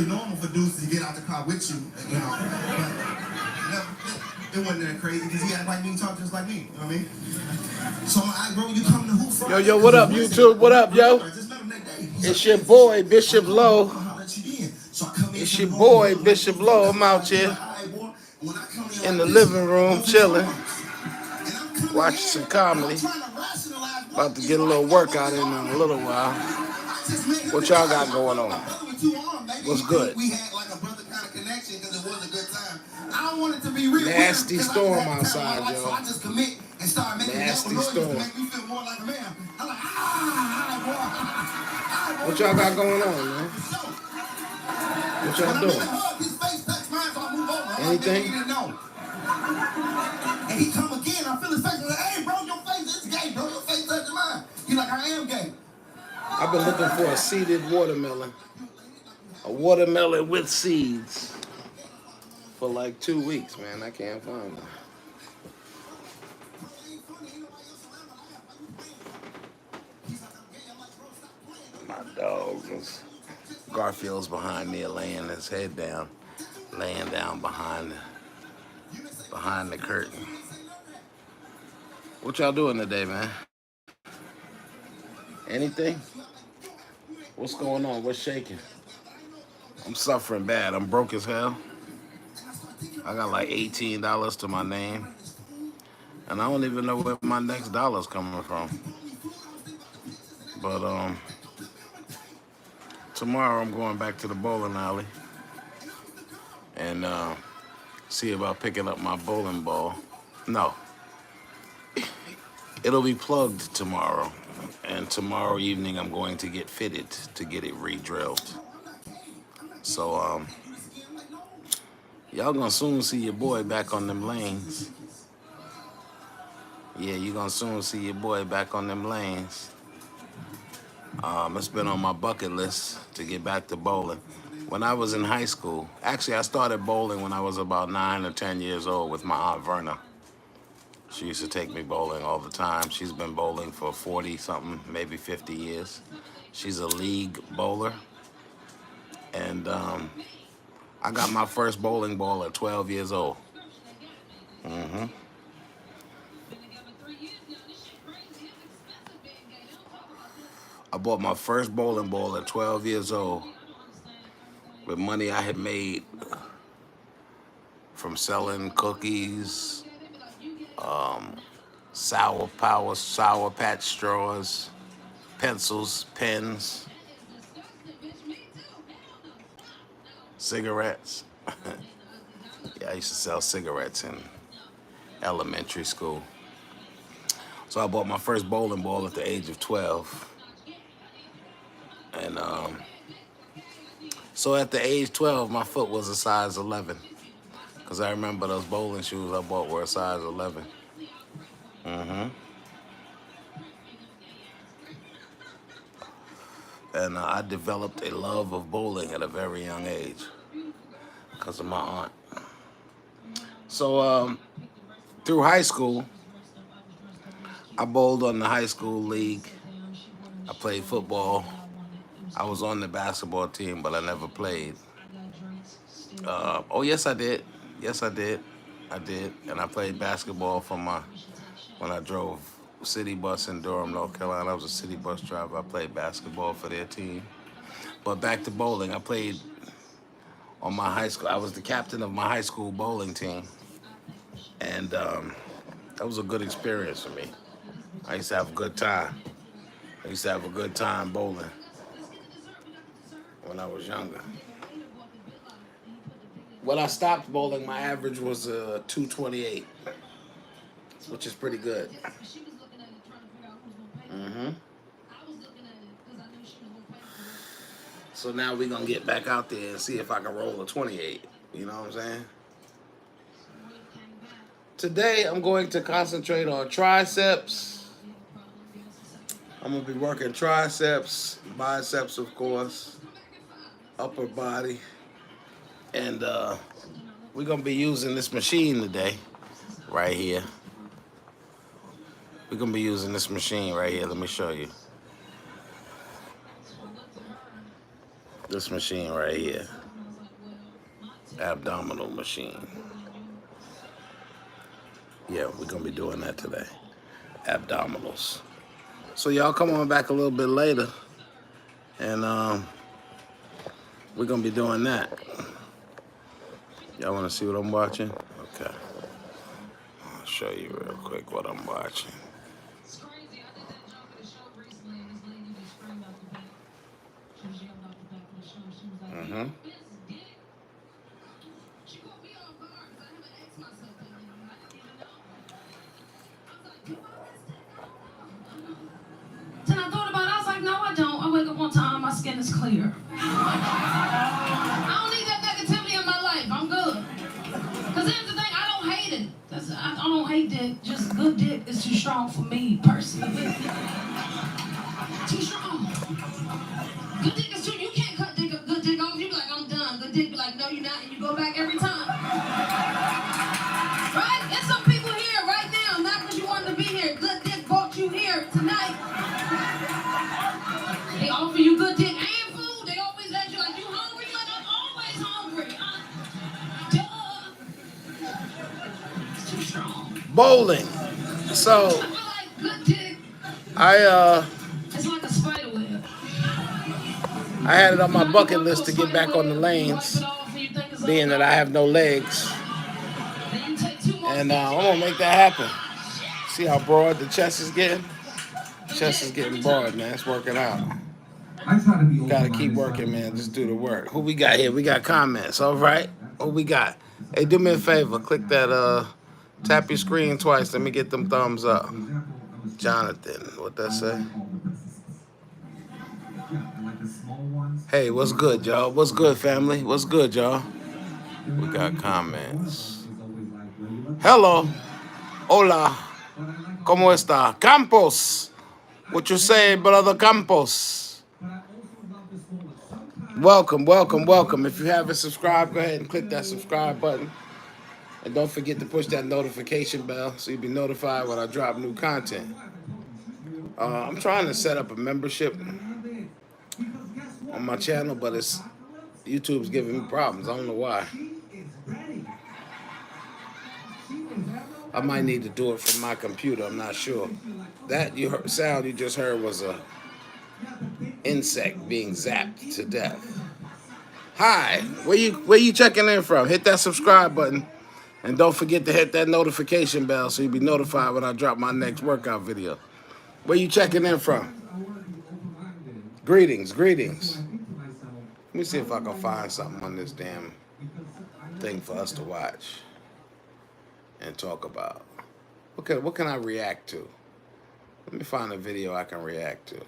really normal for dudes to get out the car with you, you know. But it wasn't that crazy because he act like me and talk just like me, you know what I mean? So bro, you come to Hoop Friday. Yo, what up, YouTube? What up, yo? It's your boy, BishopLo. It's your boy, BishopLo. I'm out here in the living room chilling, watching some comedy. About to get a little workout in a little while. What y'all got going on? What's good? Nasty storm outside, yo. Nasty storm. What y'all got going on, man? What y'all doing? Anything? And he come again, I feel his face, like, hey, bro, your face is gay, bro. Your face touching mine. He like, I am gay. I've been looking for a seeded watermelon. A watermelon with seeds for like 2 weeks, man. I can't find one. My dog is... Garfield's behind me, laying his head down, laying down behind the curtain. What y'all doing today, man? Anything? What's going on? What's shaking? I'm suffering bad. I'm broke as hell. I got like $18 to my name, and I don't even know where my next dollar's coming from. But tomorrow I'm going back to the bowling alley and see about picking up my bowling ball. No, it'll be plugged tomorrow, and tomorrow evening I'm going to get fitted to get it re-drilled. So y'all gonna soon see your boy back on them lanes. Yeah, you gonna soon see your boy back on them lanes. It's been on my bucket list to get back to bowling. When I was in high school, actually I started bowling when I was about 9 or 10 years old with my Aunt Verna. She used to take me bowling all the time. She's been bowling for 40-something, maybe 50 years. She's a league bowler. And I got my first bowling ball at 12 years old. I bought my first bowling ball at 12 years old with money I had made from selling cookies, Sour Patch straws, pencils, pens, cigarettes. Yeah, I used to sell cigarettes in elementary school. So I bought my first bowling ball at the age of 12. And so at the age 12, my foot was a size 11. Because I remember those bowling shoes I bought were a size 11. And I developed a love of bowling at a very young age because of my aunt. So through high school, I bowled on the high school league. I played football. I was on the basketball team, but I never played. Oh, yes, I did. Yes, I did. I did. And I played basketball when I drove city bus in Durham, North Carolina. I was a city bus driver. I played basketball for their team. But back to bowling, I played on my high school. I was the captain of my high school bowling team. And that was a good experience for me. I used to have a good time. I used to have a good time bowling when I was younger. When I stopped bowling, my average was 228, which is pretty good. So now we're going to get back out there and see if I can roll a 28. You know what I'm saying? Today, I'm going to concentrate on triceps. I'm going to be working triceps, biceps, of course, upper body. And we're going to be using this machine today, right here. We're going to be using this machine right here. Let me show you. This machine right here. abdominal machine. Yeah, we're gonna be doing that today. Abdominals. So y'all come on back a little bit later, and we're gonna be doing that. Y'all wanna see what I'm watching? Okay. I'll show you real quick what I'm watching. Mm-hmm. Then I thought about it, I was like, no, I don't. I wake up one time, my skin is clear. I don't need that negativity in my life. I'm good. Because here's the thing, I don't hate it. I don't hate dick. Just good dick is too strong for me, personally. Too strong. Good dick is too, you can't cut good dick off. You be like, I'm done. Good dick be like, no, you're not. And you go back every time. Right? There's some people here right now, not because you wanted to be here. Good dick brought you here tonight. They offer you good dick and food. They always ask you like, you hungry? Like, I'm always hungry. Duh. It's too strong. Bowling. So I feel like good dick. It's like a spider web. I had it on my bucket list to get back on the lanes, being that I have no legs. And I'm gonna make that happen. See how broad the chest is getting? Chest is getting broad, man. It's working out. Gotta keep working, man. Just do the work. Who we got here? We got comments. All right. Who we got? Hey, do me a favor. Click that, tap your screen twice. Let me get them thumbs up. Jonathan, what that say? Hey, what's good, y'all? What's good, family? What's good, y'all? We got comments. Hello. Hola. ¿Cómo está? Campos. What you say, brother Campos? Welcome, welcome, welcome. If you haven't subscribed, go ahead and click that subscribe button. And don't forget to push that notification bell so you'll be notified when I drop new content. I'm trying to set up a membership on my channel, but YouTube's giving me problems. I don't know why. I might need to do it from my computer. I'm not sure. That sound you just heard was a insect being zapped to death. Hi, where you checking in from? Hit that subscribe button, and don't forget to hit that notification bell so you'll be notified when I drop my next workout video. Where you checking in from? Greetings, greetings. Let me see if I can find something on this damn thing for us to watch and talk about. Okay, what can I react to? Let me find a video I can react to.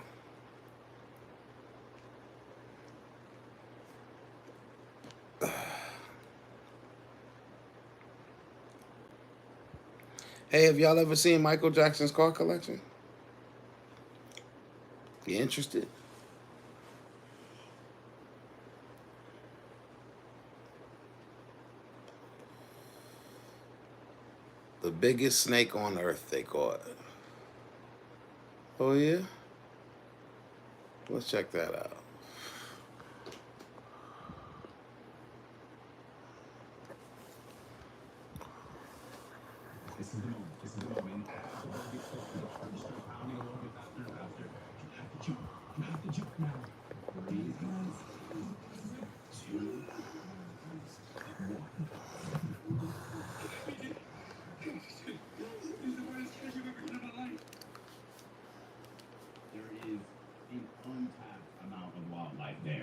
Hey, have y'all ever seen Michael Jackson's car collection? You interested? The biggest snake on earth, they call it. Oh, yeah? Let's check that out.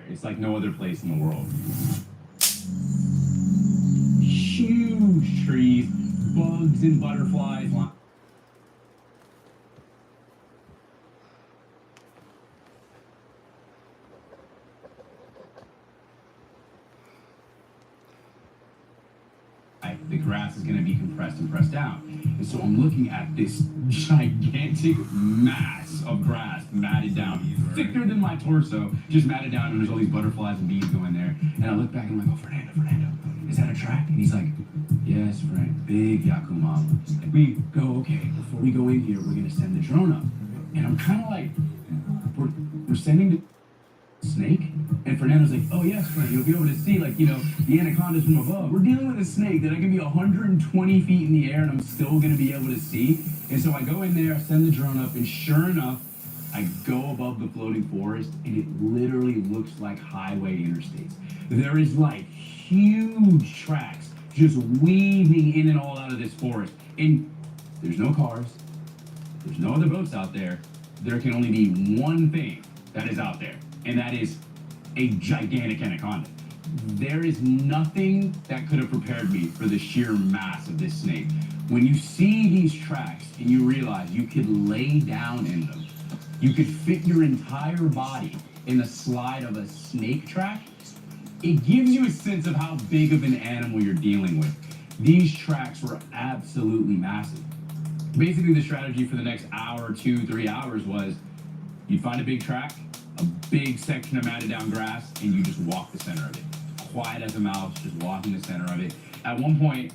It's like no other place in the world. Huge trees, bugs and butterflies. The grass is going to be compressed and pressed down. And so I'm looking at this gigantic mass of grass matted down, thicker than my torso, just matted down, and there's all these butterflies and bees going there. And I look back and I'm like, oh, Fernando, is that a track? And he's like, yes, Frank, big Yakumama. And we go, okay, before we go in here, we're going to send the drone up. And I'm kind of like, we're sending the... snake? And Fernando's like, oh yes, friend, you'll be able to see, like, you know, the anacondas from above. We're dealing with a snake that I can be 120 feet in the air and I'm still gonna be able to see. And so I go in there, I send the drone up, and sure enough, I go above the floating forest, and it literally looks like highway interstates. There is like huge tracks just weaving in and all out of this forest. And there's no cars, there's no other boats out there. There can only be one thing that is out there, and that is a gigantic anaconda. There is nothing that could have prepared me for the sheer mass of this snake. When you see these tracks and you realize you could lay down in them, you could fit your entire body in the slide of a snake track, it gives you a sense of how big of an animal you're dealing with. These tracks were absolutely massive. Basically, the strategy for the next hour, 2, 3 hours was you'd find a big track, a big section of matted down grass, and you just walk the center of it. Quiet as a mouse, just walking the center of it. At one point,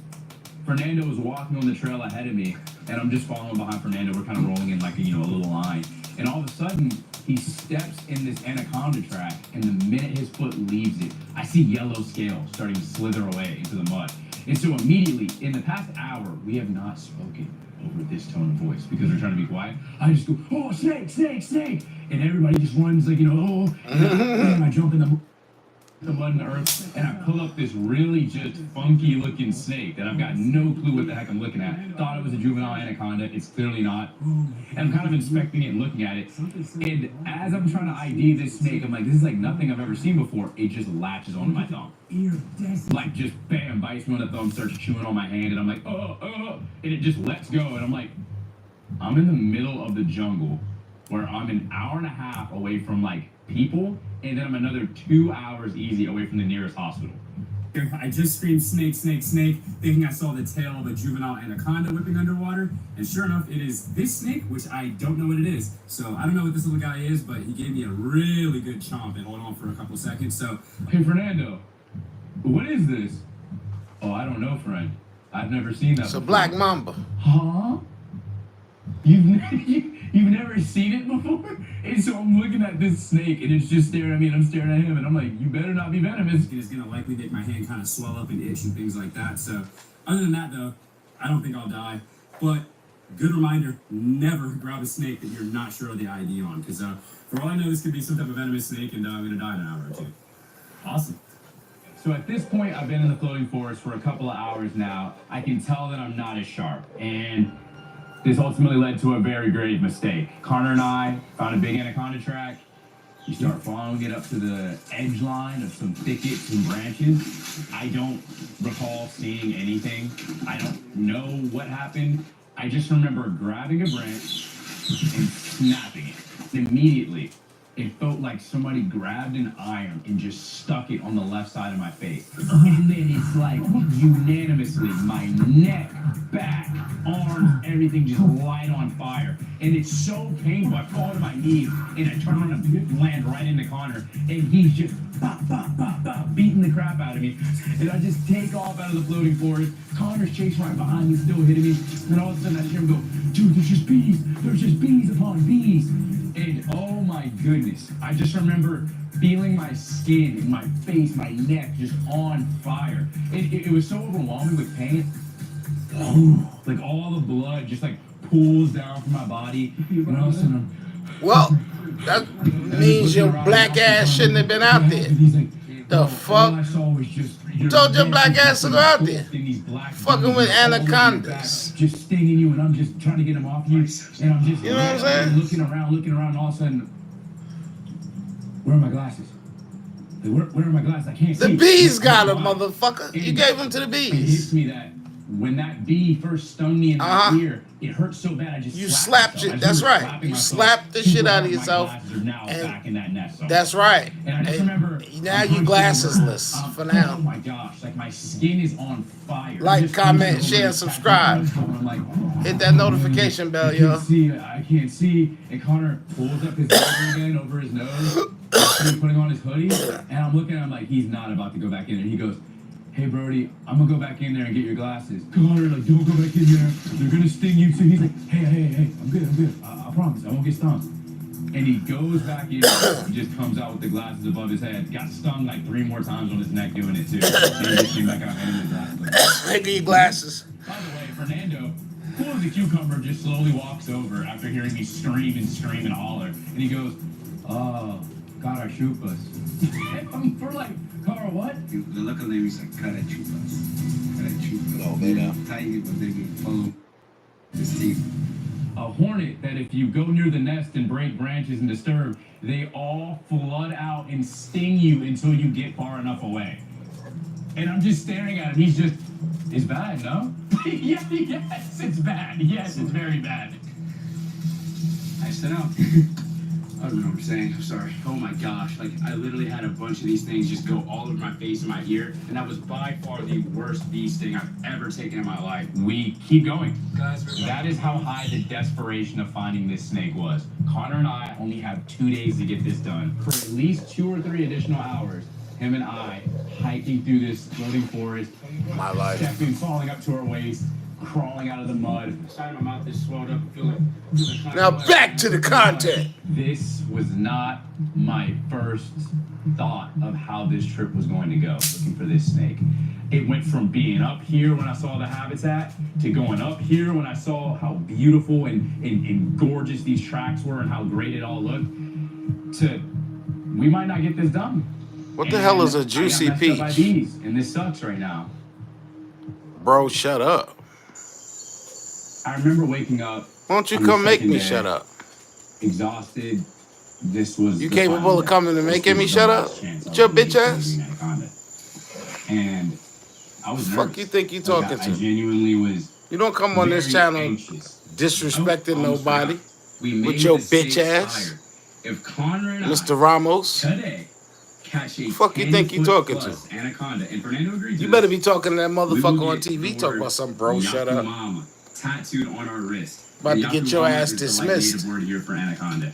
Fernando was walking on the trail ahead of me, and I'm just following behind Fernando. We're kind of rolling in like a little line. And all of a sudden, he steps in this anaconda track, and the minute his foot leaves it, I see yellow scales starting to slither away into the mud. And so immediately, in the past hour, we have not spoken over this tone of voice because they're trying to be quiet. I just go, oh, snake, snake, snake. And everybody just runs like, oh. And I jump in the mud and the earth, and I pull up this really just funky looking snake that I've got no clue what the heck I'm looking at. Thought it was a juvenile anaconda. It's clearly not. And I'm kind of inspecting it and looking at it. And as I'm trying to ID this snake, I'm like, this is like nothing I've ever seen before. It just latches onto my thumb. Like just bam, bites me on the thumb, starts chewing on my hand, and I'm like, and it just lets go. And I'm like, I'm in the middle of the jungle where I'm an hour and a half away from like people, and then I'm another 2 hours easy away from the nearest hospital. I just screamed snake, snake, snake, thinking I saw the tail of a juvenile anaconda whipping underwater, and sure enough, it is this snake, which I don't know what it is. So I don't know what this little guy is, but he gave me a really good chomp and hold on for a couple seconds. So, hey Fernando, what is this? Oh, I don't know, friend. I've never seen that. It's a before. black mamba. Huh? You've never seen it before? And so I'm looking at this snake, and it's just staring at me, and I'm staring at him, and I'm like, you better not be venomous. it's gonna likely make my hand kind of swell up and itch and things like that. So other than that, though, I don't think I'll die. But good reminder, never grab a snake that you're not sure of the ID on, because for all I know, this could be some type of venomous snake, and I'm gonna die in an hour or two. Awesome. So at this point, I've been in the floating forest for a couple of hours now. I can tell that I'm not as sharp, and this ultimately led to a very grave mistake. Connor and I found a big anaconda track. You start following it up to the edge line of some thickets and branches. I don't recall seeing anything. I don't know what happened. I just remember grabbing a branch and snapping it. Immediately, it felt like somebody grabbed an iron and just stuck it on the left side of my face. And then it's like unanimously, my neck, back, arms, everything just light on fire. And it's so painful. I fall to my knees and I turn around and land right into Connor. And he's just bop, bop, bop, bop, beating the crap out of me. And I just take off out of the floating forest. Connor's chasing right behind me, still hitting me. And all of a sudden I hear him go, dude, there's just bees. There's just bees upon bees. And oh my goodness, I just remember feeling my skin and my face, my neck just on fire. It was so overwhelming with pain. Like all the blood just like pools down from my body. And all of a sudden Well, that means your black ass shouldn't have been out there. The fuck? All I saw was just Told your black ass to go out there. Fucking with anacondas. Just stinging you, and I'm just trying to get them off you. And I'm just You know what I'm saying? looking around, and all of a sudden, where are my glasses? Like, where are my glasses? I can't see. The bees got him, motherfucker. You gave them to the It bees. hits me that when that bee first stung me in my ear, it hurt so bad I just You slapped slapped myself. it. That's right. Slapping You myself. slapped the shit out of My yourself. glasses are now And back in that nest. That's right. And I just And remember now I'm you hunched glassesless over. for now. Oh my gosh, like my skin is on fire. Like, Just comment, thinking share, over and this subscribe. back and I'm like, Hit that notification bell, I yo. can't see. I can't see. And Connor pulls up his arm again over his nose, putting on his hoodie, and I'm looking at him like he's not about to go back in there. He goes, hey Brody, I'm gonna go back in there and get your glasses. Connor, like, don't go back in there. They're gonna sting you too. He's like, hey, I'm good. I promise, I won't get stung. And he goes back in, he just comes out with the glasses above his head. Got stung like 3 more times on his neck doing it too. And he just came back out and his glasses. Hey, give you glasses. By the way, Fernando, cool as a cucumber, just slowly walks over after hearing me scream and holler. And he goes, oh, cara chupas. And we're like, Carl, what? The local name is like cara chupas. Cara chupas. No, they don't. Tiny, but they can follow his teeth. A hornet that if you go near the nest and break branches and disturb, they all flood out and sting you until you get far enough away. And I'm just staring at him. He's just, it's bad, no? Yes, it's bad. Yes, it's very bad. I said out. I don't know what I'm saying. I'm sorry. Oh my gosh, like I literally had a bunch of these things just go all over my face and my ear, and that was by far the worst bee sting I've ever taken in my life. We keep going. Guys, That is how high the desperation of finding this snake was. Connor and I only have 2 days to get this done. For at least 2 or 3 additional hours, him and I hiking through this floating forest, My life. stepping, falling up to our waist, crawling out of the mud. The side of my mouth is swelled up. I feel like Now back to the content. This was not my first thought of how this trip was going to go, looking for this snake. It went from being up here when I saw the habitat to going up here when I saw how beautiful and gorgeous these tracks were and how great it all looked, to we might not get this done. What the hell is a juicy I got messed up by peach? bees, and this sucks right now. Bro, shut up. I remember waking up. Why don't you on the come make second me day, shut up? Exhausted. This was You the capable final of day. coming and This making was me the shut last up? chance I With your was gonna bitch get ass? to Anaconda. And I was nervous. Fuck you think you talking I to? genuinely was. You don't come on this very channel anxious. disrespecting Oh, almost nobody. forgot. We made your the bitch stakes ass. higher. If Connor and Mr. Ramos. I today catch a Fuck you think you 10-foot talking plus anaconda, and Fernando agreed to You better this, be talking to that we will motherfucker on get TV the talking word about some bro, shut up. Yakumama tattooed on our wrist. About And to get your Yakumama ass is the light dismissed. native word here for anaconda.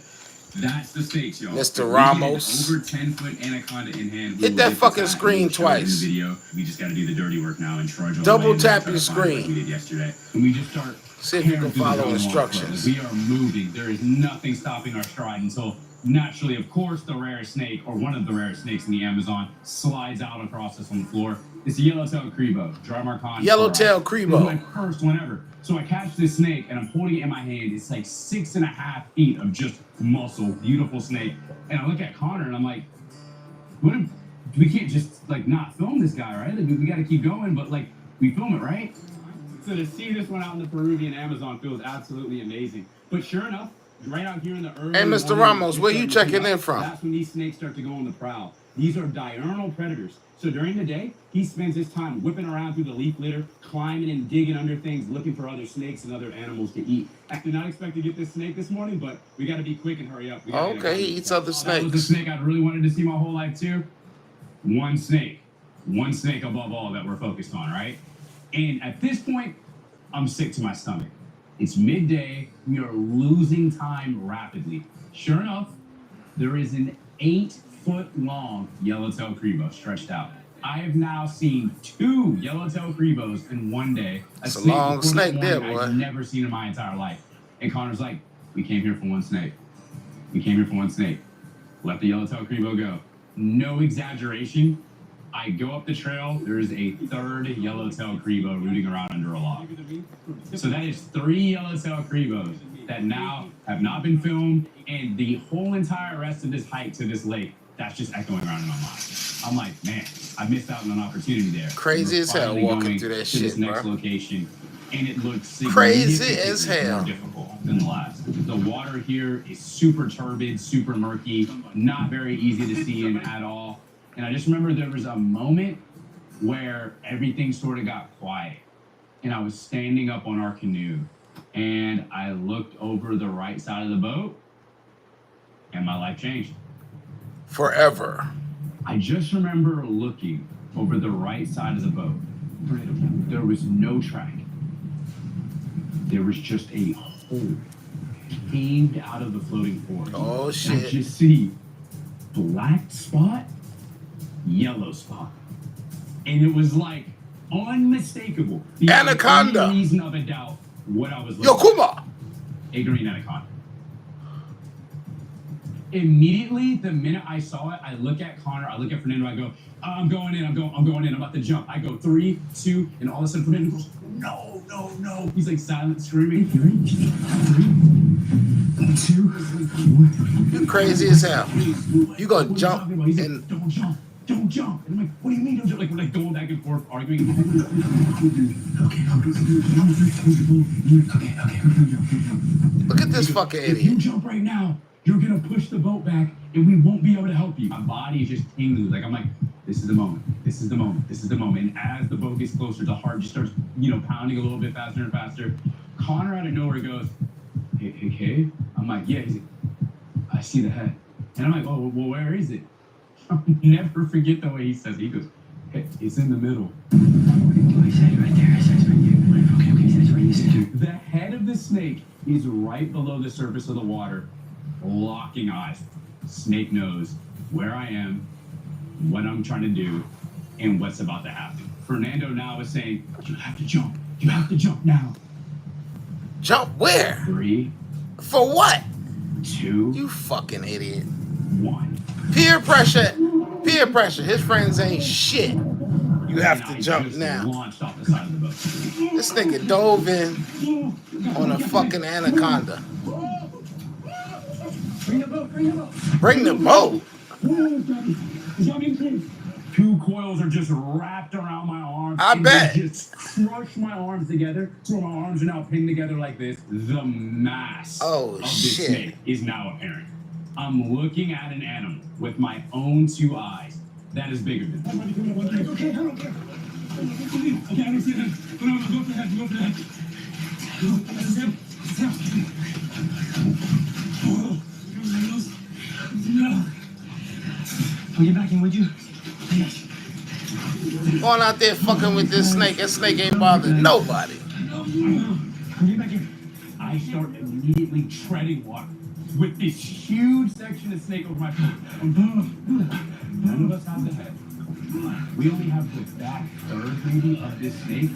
That's the stakes, y'all. Mr. If we Ramos. get over 10-foot anaconda in hand. We Hit will that get fucking this out. screen We'll show it in twice. the video. We just got to do the dirty work now and trudge all Double the way and tap try your to find it like screen. we did yesterday. And we just start. See if you can tearing through the follow jungle on instructions. foot. We are moving. There is nothing stopping our stride until naturally, of course, the rarest snake, or one of the rarest snakes in the Amazon, slides out across us on the floor. It's a yellow-tailed crebo, Drymarchon. Yellow-tailed This is crebo. my first one ever. So I catch this snake and I'm holding it in my hand. It's like 6.5 feet of just muscle, beautiful snake. And I look at Connor and I'm like, what if, we can't just like not film this guy, right? Like, we got to keep going, but like we film it, right? So to see this one out in the Peruvian Amazon feels absolutely amazing. But sure enough, right out here in the early Hey, Mr. morning, Ramos, it's where you starting to checking heat in up. from? That's when these snakes start to go on the prowl. These are diurnal predators. So during the day, he spends his time whipping around through the leaf litter, climbing and digging under things, looking for other snakes and other animals to eat. I did not expect to get this snake this morning, but we got to be quick and hurry up. We gotta get it Okay, he going. eats other That was the snakes. snake I really wanted to see my whole life too. One snake above all that we're focused on, right? And at this point, I'm sick to my stomach. It's midday. We are losing time rapidly. Sure enough, there is an 8-foot-long yellow-tailed crebo stretched out. I have now seen 2 yellow-tailed crebos in one day. It's a long before snake that there, morning boy. I've never seen in my entire life. And Connor's like, we came here for one snake. We came here for one snake. Let the yellow-tailed crebo go. No exaggeration. I go up the trail. There's a 3rd yellow-tailed crebo rooting around under a log. So that is 3 yellow-tailed crebos that now have not been filmed, and the whole entire rest of this hike to this lake, that's just echoing around in my mind. I'm like, man, I missed out on an opportunity there. Crazy We're as hell finally walking going through that to this shit, next bro. location, and it looks Crazy as significantly hell. more difficult than the last. The water here is super turbid, super murky, not very easy to see in at all. And I just remember there was a moment where everything sort of got quiet. And I was standing up on our canoe. And I looked over the right side of the boat. And my life changed. Forever. I just remember looking over the right side of the boat. There was no track. There was just a hole caved out of the floating forest. Oh, I shit. just see black spot, yellow spot. And it was like unmistakable. Beyond Anaconda. any reason of a doubt what I was Yo, looking at. Kuma. A green anaconda. Immediately, the minute I saw it, I look at Connor, I look at Fernando, I go, I'm going in, I'm going in, I'm about to jump. I go 3, 2, and all of a sudden Fernando goes, no, no, no. He's like silent screaming. 3, 2, 1. You crazy as hell. You gonna jump He's like, and don't jump. Don't jump. And I'm like, what do you mean don't jump? Like, we're like going back and forth arguing. look at this fucking If you idiot. jump right now, you're gonna push the boat back and we won't be able to help you. My body is just tingling. Like, I'm like, this is the moment. This is the moment. This is the moment. And as the boat gets closer, the heart just starts, pounding a little bit faster and faster. Connor out of nowhere goes, hey. I'm like, yeah. He's like, I see the head. And I'm like, oh, well, where is it? I'll never forget the way he says it. He goes, hey, it's in the middle. I said it right there. I said it right there. Okay, that's right. You said it. The head of the snake is right below the surface of the water, locking eyes. Snake knows where I am, what I'm trying to do, and what's about to happen. Fernando now is saying, you have to jump. You have to jump now. Jump where? 3, For what? 2, You fucking idiot. 1. Peer pressure. Peer pressure. His friends ain't shit. You have to jump just now. Launched off the side of the boat. This nigga dove in on a fucking anaconda. Bring the boat. Bring the boat. 2 coils are just wrapped around my arms. I and bet. they just crush my arms together. So my arms are now pinned together like this. The mass Oh, of this shit. snake is now apparent. I'm looking at an animal with my own 2 eyes that is bigger than me. Okay, I don't care. Okay, I don't see that. Go for the head. Go for the head. No. I'll get back in, would you? Yes. Going out there fucking with this snake. That snake ain't bothering nobody. I'll get back in. I start immediately treading water with this huge section of snake over my foot. None of us have the head. We only have the back third, maybe, of this snake.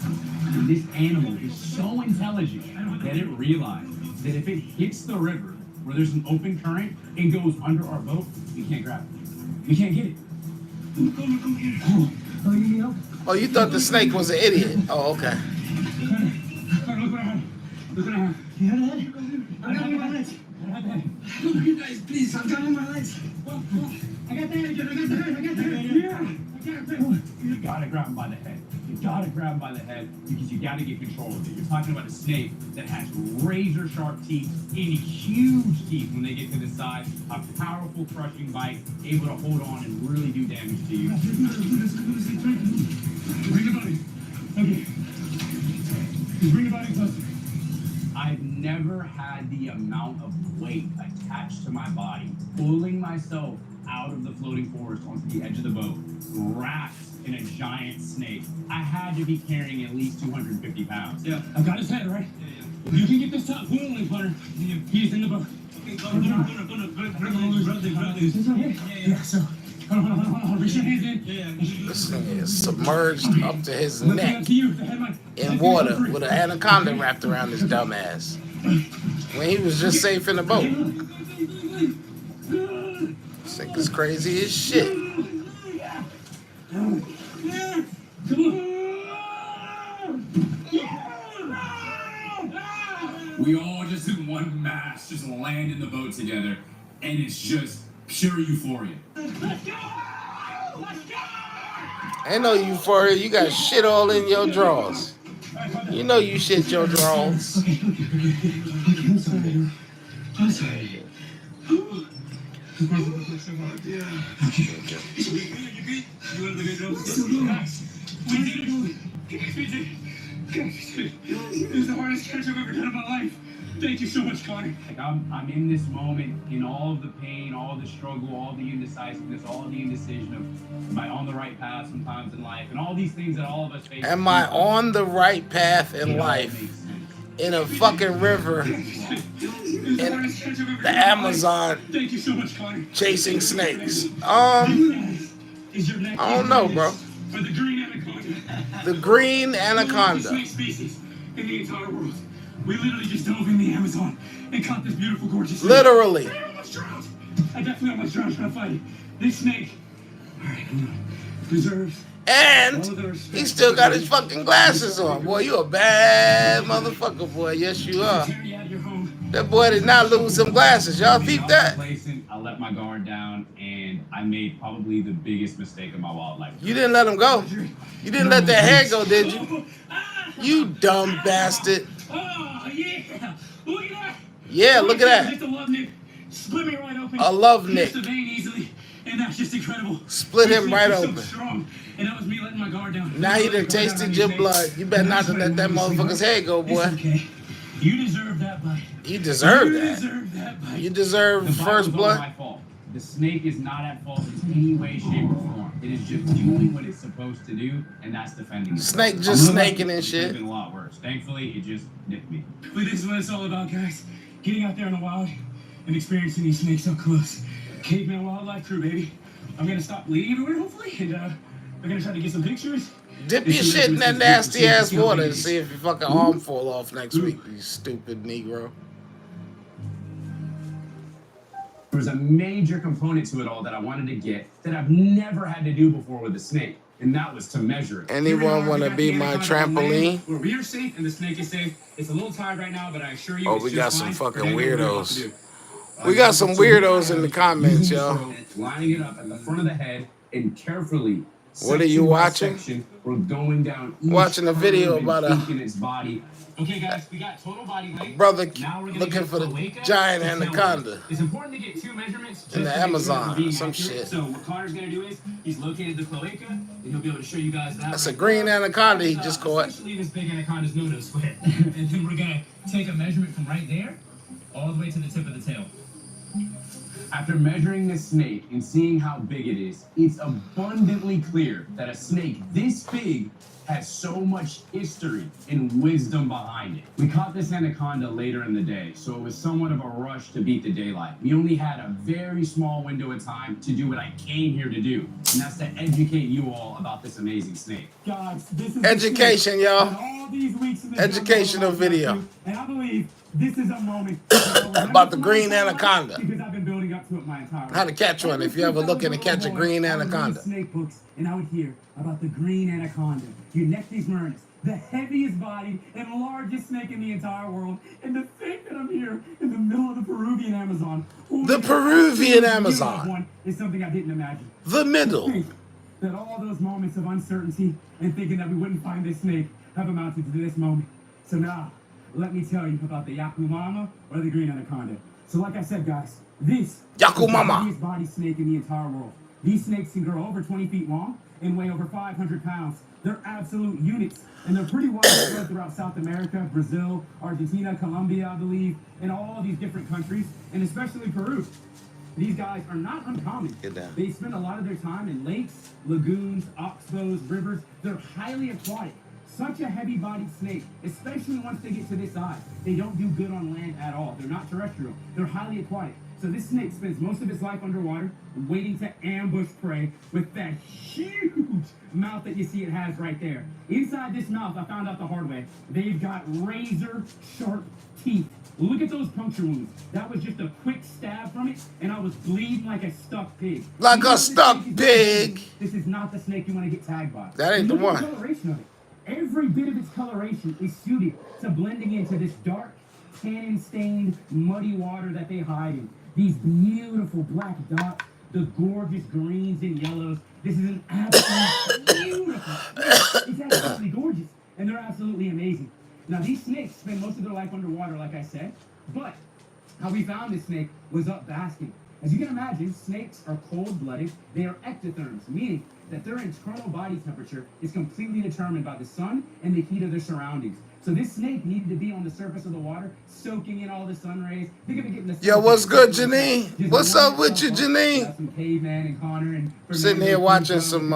And this animal is so intelligent that it realized that if it hits the river where there's an open current and goes under our boat, we can't grab it. We can't get it. Come here. Oh, you need help? Oh, you thought the snake was an idiot. Oh, okay. Look what I have. Look what I have. You had a head? I got it on my legs. Look, you guys, please. I've got it on my legs. I got the head again. I got the head. Yeah. You gotta grab him by the head. You gotta grab him by the head because you gotta get control of it. You're talking about a snake that has razor sharp teeth and huge teeth when they get to the side, a powerful crushing bite, able to hold on and really do damage to you. Bring the body. Okay. Just bring the body closer. I've never had the amount of weight attached to my body, pulling myself out of the floating forest onto the edge of the boat, wrapped in a giant snake. I had to be carrying at least 250 pounds. Yeah, I've got his head, right? You can get this top. Pull on him, Hunter. He's in the boat. Yeah, so. Hold on. Reach your hands in. This nigga is submerged up to his neck To you. The head, in water with an anaconda wrapped around his dumb ass. When he was just safe in the boat. This nigga's crazy as shit. We all just in one mass, just land in the boat together, and it's just pure euphoria. Ain't no euphoria. You got shit all in your drawers. You know you shit your drawers. I'm sorry. This is the hardest catch I've ever done in my life. Thank you so much, Connor. Like I'm in this moment, in all of the pain, all of the struggle, all the indecisiveness, all of the indecision of am I on the right path sometimes in life, and all these things that all of us face. Am I on the right path in life? In a fucking river in the Amazon Thank you so much, Connor. chasing snakes. I don't know, bro. For the green anaconda. The green The anaconda. snake species in the entire world. We literally just dove in the Amazon and caught this beautiful, gorgeous snake. Literally. I almost drowned. I definitely almost drowned trying to fight it. This snake, all right, hold on, deserves And he still got his fucking glasses on. Boy, you a bad motherfucker, boy. Yes, you are. tear you out of your home. That boy did not lose some glasses. Y'all peep that? I let my guard down, and I made probably the biggest mistake of my wildlife. You didn't let him go. You didn't let that hair go, did you? You dumb bastard. Oh, yeah. Look at that. Yeah, look at Just that. a love nick. Split me right open. A love nick. Pierced the vein easily, and that's just incredible. Split him This right snake is open. So strong, and that was me letting my guard down. Now he done tasted your blood. You better not to let that motherfucker's hair go, It's boy. okay. You deserve that bite. You deserve You that. deserve that bite. You deserve The bite first was all blood. my fault. The snake is not at fault in any way, shape, or form. It is just doing what it's supposed to do, and that's defending itself. Snake just I'm really snaking lucky. and It could have shit. been a lot worse. Thankfully, it just nipped me. But this is what it's all about, guys. Getting out there in the wild and experiencing these snakes up close. Caveman wildlife crew, baby. I'm gonna stop bleeding everywhere, hopefully, and we're gonna try to get some pictures. Dip your shit in that nasty ass water and see if your fucking arm fall off next week, you stupid Negro. There was a major component to it all that I wanted to get that I've never had to do before with a snake, and that was to measure it. Anyone want to be my trampoline? Where we are safe and the snake is safe. It's a little tired right now, but I assure you. Oh, it's we just got some fine. fucking We're gonna do what we're about weirdos. to do. We got some weirdos in the comments, y'all. Lining it up at the front of the head and carefully. What are you section by watching? section, we're going down each Watching a video curve and about a tweaking its body. Okay, guys, we got total body weight. brother Now we're gonna looking get for the cloaca giant and tail anaconda. weight. It's important to get two measurements just In the to make sure Amazon that or we're being some accurate. shit. So what Connor's gonna do is he's located the cloaca, and he'll be able to show you guys that. That's a right green there. anaconda he just caught. Essentially, this big anaconda's no sweat. And then we're gonna take a measurement from right there all the way to the tip of the tail. After measuring this snake and seeing how big it is, it's abundantly clear that a snake this big has so much history and wisdom behind it. We caught this anaconda later in the day, so it was somewhat of a rush to beat the daylight. We only had a very small window of time to do what I came here to do, and that's to educate you all about this amazing snake. Guys, this is Education, the snake y'all. that all these weeks in the Educational jungle video. I've and I believe this is a moment About the green anaconda. because I've been building up to it my entire life. How to catch one if you ever looking to catch a green I would read anaconda. snake books, and I would hear about the green anaconda, Eunectes marinus, the heaviest bodied and largest snake in the entire world. And to think that I'm here in the middle of the Peruvian Amazon. The Peruvian Amazon. One is something I didn't imagine. The middle. Think that all those moments of uncertainty and thinking that we wouldn't find this snake have amounted to this moment. So now, let me tell you about the Yakumama or the green anaconda. So like I said, guys, this Yakumama. is the heaviest body snake in the entire world. These snakes can grow over 20 feet long and weigh over 500 pounds. They're absolute units, and they're pretty widespread throughout South America, Brazil, Argentina, Colombia, I believe, and all these different countries, and especially Peru. These guys are not uncommon. Get down. They spend a lot of their time in lakes, lagoons, oxbows, rivers. They're highly aquatic. Such a heavy-bodied snake, especially once they get to this size. They don't do good on land at all. They're not terrestrial. They're highly aquatic. So this snake spends most of its life underwater, waiting to ambush prey with that huge mouth that you see it has right there. Inside this mouth, I found out the hard way, they've got razor-sharp teeth. Look at those puncture wounds. That was just a quick stab from it, and I was bleeding like a stuck pig. Like You know a this stuck snake is pig. This is not the snake you want to get tagged by. That ain't the Look at one. the coloration of it. Every bit of its coloration is suited to blending into this dark, tannin-stained, muddy water that they hide in. These beautiful black dots, the gorgeous greens and yellows. This is an absolutely beautiful. It's absolutely gorgeous, and they're absolutely amazing. Now, these snakes spend most of their life underwater, like I said, but how we found this snake was up basking. As you can imagine, snakes are cold-blooded. They are ectotherms, meaning that their internal body temperature is completely determined by the sun and the heat of their surroundings. So this snake needed to be on the surface of the water, soaking in all the sun rays. Think of it getting the sun. Yo, what's good, Janine? What's up with you, Janine? Some caveman and Connor and Sitting here watching some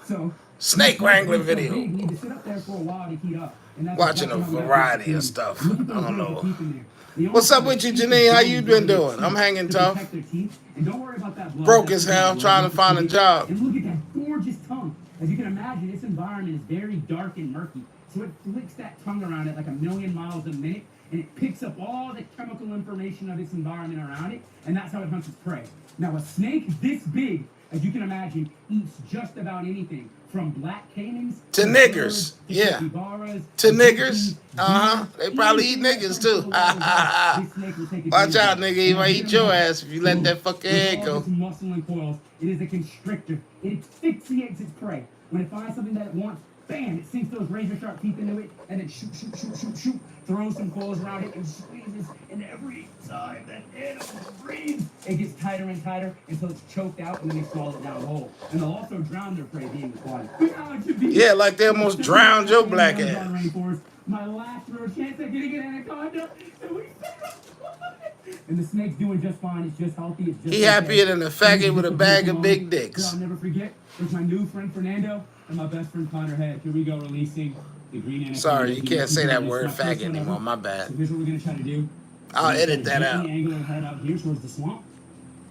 so snake wrangling They video. need to sit up there for a while to heat up. And that's Watching a exactly how we variety got of this stuff. food. Look at those I don't birds know. that keep in there. They What's also up with you, have Janine? How teeth you to been protect doing? their I'm hanging teeth, to tough. protect their teeth. And don't worry about that blood. Broke That's as hell blood. trying to find a job. And look at that gorgeous tongue. As you can imagine, its environment is very dark and murky. So it flicks that tongue around it like 1,000,000 miles a minute, and it picks up all the chemical information of its environment around it, and that's how it hunts its prey. Now, a snake this big, as you can imagine, eats just about anything, from black caimans To birds, niggers. to Yeah. capybaras, To niggers. monkeys, They probably eat anything that niggas comes to too. the water's edge, this snake will take Watch advantage out, of. nigga. He And might now eat get 'em your home. ass if you let that fucking head With all go. its muscle and coils, it is a constrictor. It asphyxiates its prey. When it finds something that it wants, bam, it sinks those razor sharp teeth into it, and then shoot, shoot, shoot, shoot, shoot, throws some coils around it and squeezes. And every time that animal breathes, it gets tighter and tighter until it's choked out, and then they swallow it down whole. And they'll also drown their prey being aquatic. Yeah, like they almost drowned your black ass. Rainforest, my last real chance at getting an anaconda, and we and the snake's doing just fine. It's just healthy. It's just He happier than a faggot with a bag of big dicks. I'll never forget. There's my new friend Fernando and my best friend Connor Head. Here we go, releasing the green anaconda. Sorry, you can't say that word It's not faggot first one anymore. ever. My bad. So here's what we're gonna try to do. I'll edit that out. Gently angle her head out here towards the swamp,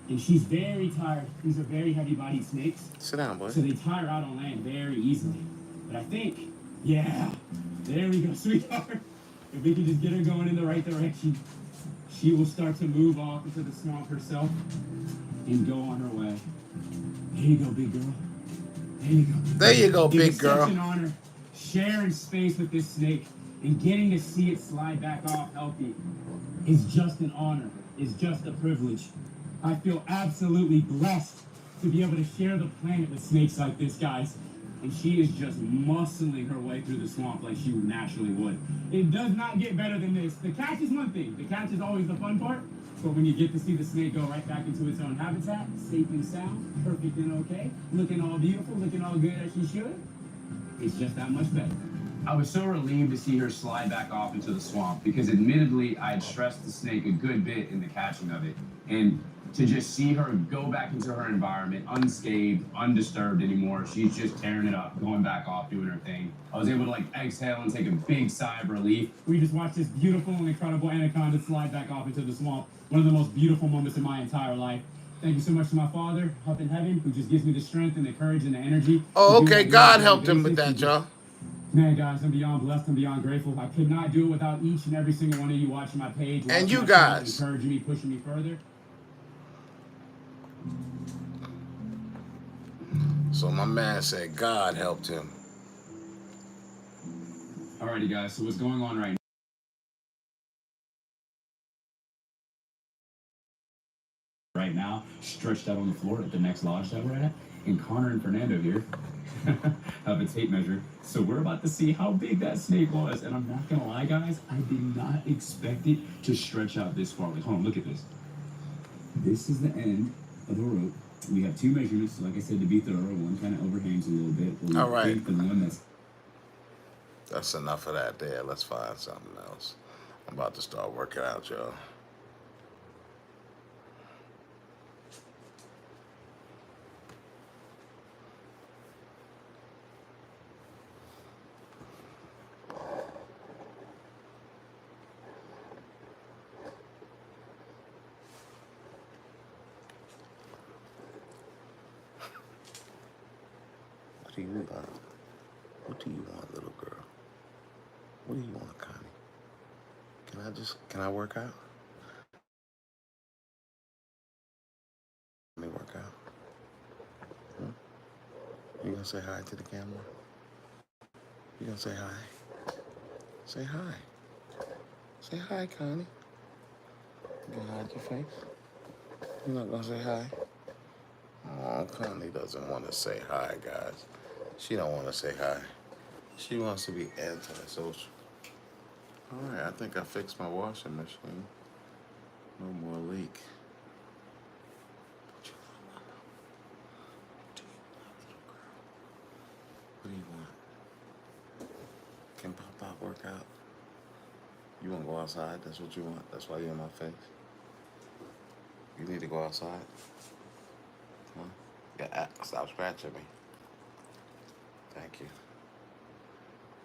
and she's very tired. These are very heavy-bodied snakes, Sit down, boy. so they tire out on land very easily. But I think, yeah, there we go, sweetheart. If we can just get her going in the right direction, she will start to move off into the swamp herself and go on her way. There you go, big girl. There you go. There you go, It big was girl. such an honor sharing space with this snake, and getting to see it slide back off healthy is just an honor. It's just a privilege. I feel absolutely blessed to be able to share the planet with snakes like this, guys. And she is just muscling her way through the swamp like she naturally would. It does not get better than this. The catch is one thing. The catch is always the fun part. But when you get to see the snake go right back into its own habitat, safe and sound, perfect and okay, looking all beautiful, looking all good as she should, it's just that much better. I was so relieved to see her slide back off into the swamp because admittedly I had stressed the snake a good bit in the catching of it. And to just see her go back into her environment unscathed, undisturbed anymore, she's just tearing it up, going back off, doing her thing. I was able to like exhale and take a big sigh of relief. We just watched this beautiful and incredible anaconda slide back off into the swamp. One of the most beautiful moments in my entire life. Thank you so much to my father up in heaven, who just gives me the strength and the courage and the energy. Oh, to do okay. what I God do on a helped him daily with that, basis. y'all. Man, guys, I'm beyond blessed. I'm beyond grateful. I could not do it without each and every single one of you watching my page. And watching you my guys. shows, encouraging me, pushing me further. So my man said God helped him. Alrighty guys, so what's going on right now, stretched out on the floor at the next lodge that we're at, and Connor and Fernando here have a tape measure. So we're about to see how big that snake was. And I'm not gonna lie, guys, I did not expect it to stretch out this far. Like, hold on, look at this. This is the end of the rope. We have two measurements, like I said, to be thorough. One kind of overhangs a little bit. But we All right. think the one That's enough of that there. Let's find something else. I'm about to start working out, y'all. What do you want? What do you want, little girl? What do you want, Connie? Can I work out? Let me work out. You gonna say hi to the camera? You gonna say hi? Say hi. Say hi, Connie. You gonna hide your face? You're not gonna say hi? Oh, Connie doesn't want to say hi, guys. She don't want to say hi. She wants to be antisocial. All right, I think I fixed my washing machine. No more leak. What do you want? Can Pop work out? You want to go outside? That's what you want? That's why you're in my face? You need to go outside? Huh? Yeah, stop scratching me. Thank you.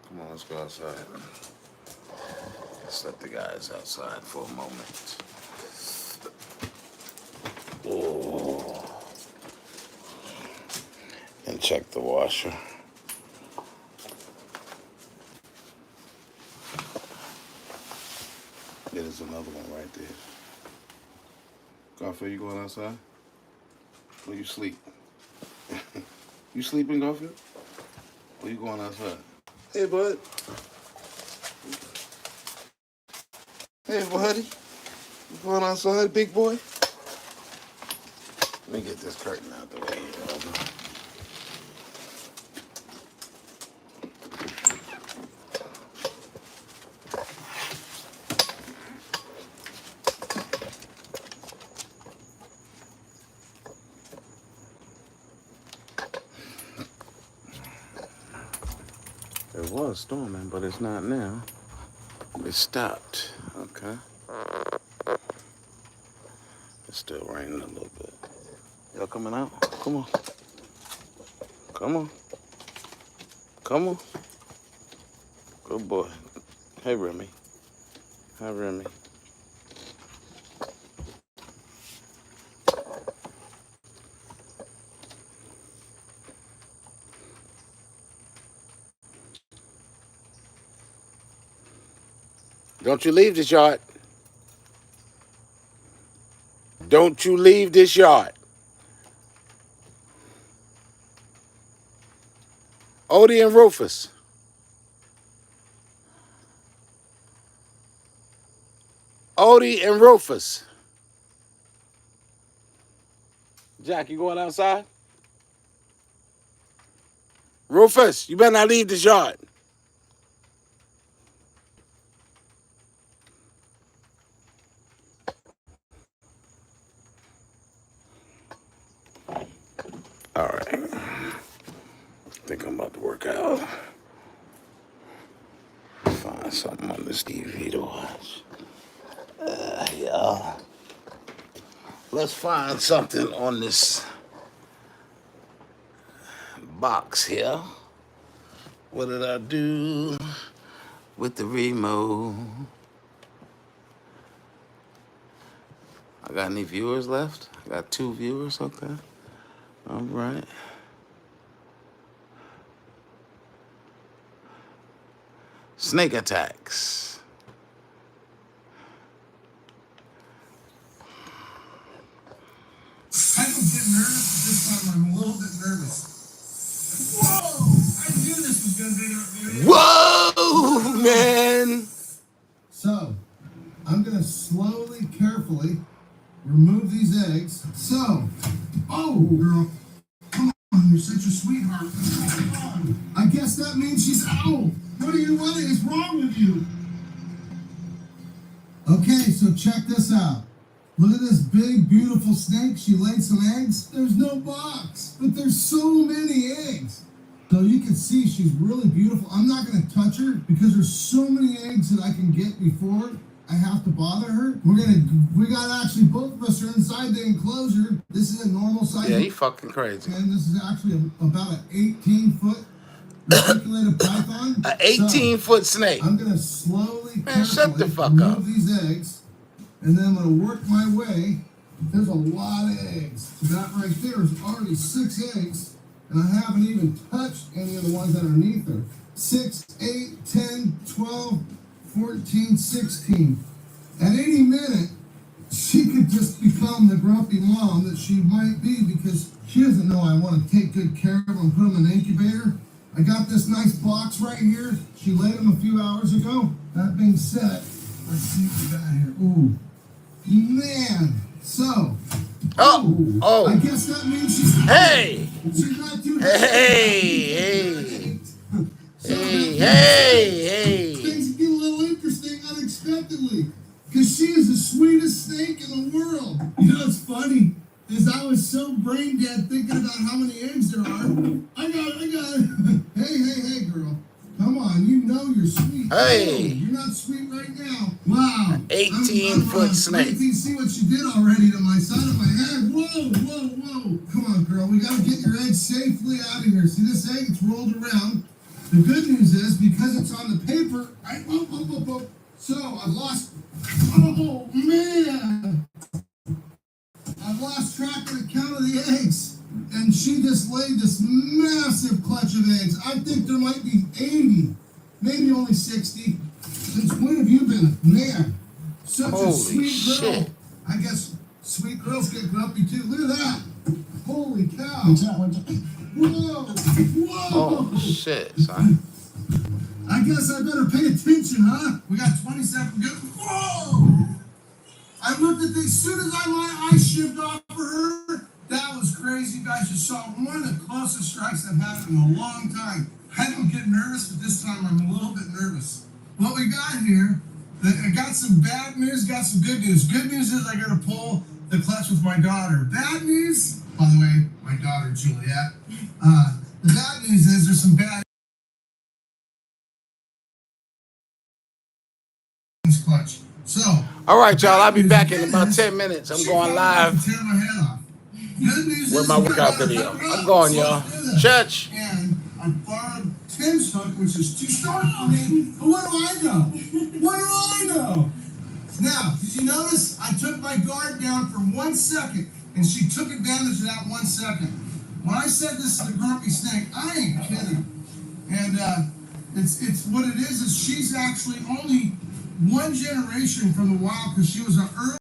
Come on, let's go outside. Let's let the guys outside for a moment. Oh. And check the washer. there's another one right there. Garfield, you going outside? Or you sleep? You sleeping, Garfield? Or you going outside? Hey, bud. Hey, buddy. You going outside, big boy? Let me get this curtain out the way here, brother. It was storming, but it's not now. It stopped. Okay. It's still raining a little bit. Y'all coming out? Come on. Come on. Come on. Good boy. Hey, Remy. Hi, Remy. Don't you leave this yard. Don't you leave this yard. Odie and Rufus. Odie and Rufus. Jack, you going outside? Rufus, you better not leave this yard. All right. I think I'm about to work out. Find something on this TV to watch. Yeah. Let's find something on this box here. What did I do with the remote? I got any viewers left? I got 2 viewers, okay. All right. Snake attacks. I don't get nervous, but this time I'm a little bit nervous. Whoa! I knew this was going to be a video. Whoa, man! So, I'm going to slowly, carefully remove these eggs. So, oh, girl, come on, you're such a sweetheart. I guess that means she's out. What is wrong with you? Okay, so check this out. Look at this big, beautiful snake. She laid some eggs. There's no box, but there's so many eggs. So you can see she's really beautiful. I'm not going to touch her because there's so many eggs that I can get before I have to bother her. We got actually, both of us are inside the enclosure. This is a normal size. Yeah, he fucking crazy. And this is actually about an 18-foot reticulated python. An 18-foot snake. I'm going to slowly, Man, shut the fuck remove up. these eggs, and then I'm going to work my way. There's a lot of eggs. So that right there is already 6 eggs, and I haven't even touched any of the ones underneath her. 6, 8, 10, 12, 14, 16. At any minute, she could just become the grumpy mom that she might be because she doesn't know I want to take good care of them and put them in an incubator. I got this nice box right here. She laid them a few hours ago. That being said, let's see what we got here. Ooh, man. So, I guess that means she's not too Hey. Things get a little interesting unexpectedly because she is the sweetest snake in the world. You know what's funny is I was so brain dead thinking about how many eggs there are. I got it. Hey, girl. Come on, you know you're sweet. Hey. You're not sweet right now. Wow. 18-foot snake. You can see what you did already to my side of my head. Whoa. Come on, girl. We got to get your egg safely out of here. See this egg? It's rolled around. The good news is, because it's on the paper, so I've lost, oh man, I've lost track of the count of the eggs, and she just laid this massive clutch of eggs. I think there might be 80, maybe only 60. Since when have you been, man? Such a Holy sweet girl. shit. I guess sweet girls get grumpy too. Look at that. Holy cow. Whoa. Whoa. Oh shit, son. I guess I better pay attention, huh? We got 27 good. Whoa! I looked at this, as soon as my eyes shift off for her, that was crazy. You guys just saw one of the closest strikes I've had in a long time. I don't get nervous, but this time I'm a little bit nervous. What we got here, I got some bad news, got some good news. Good news is I got to pull the clutch with my daughter. Bad news, by the way, my daughter Juliet. The bad news is there's some bad clutch. So, All right, y'all. I'll be back in about 10 minutes. I'm going live tear my head off. Good news with is my workout video. I'm going, y'all. Church. And I borrowed Tim's hook, which is too short for me. But what do I know? What do I know? Now, did you notice I took my guard down for 1 second, and she took advantage of that 1 second. When I said this is a grumpy snake, I ain't kidding. And it's what it is she's actually only one generation from the wild because she was an early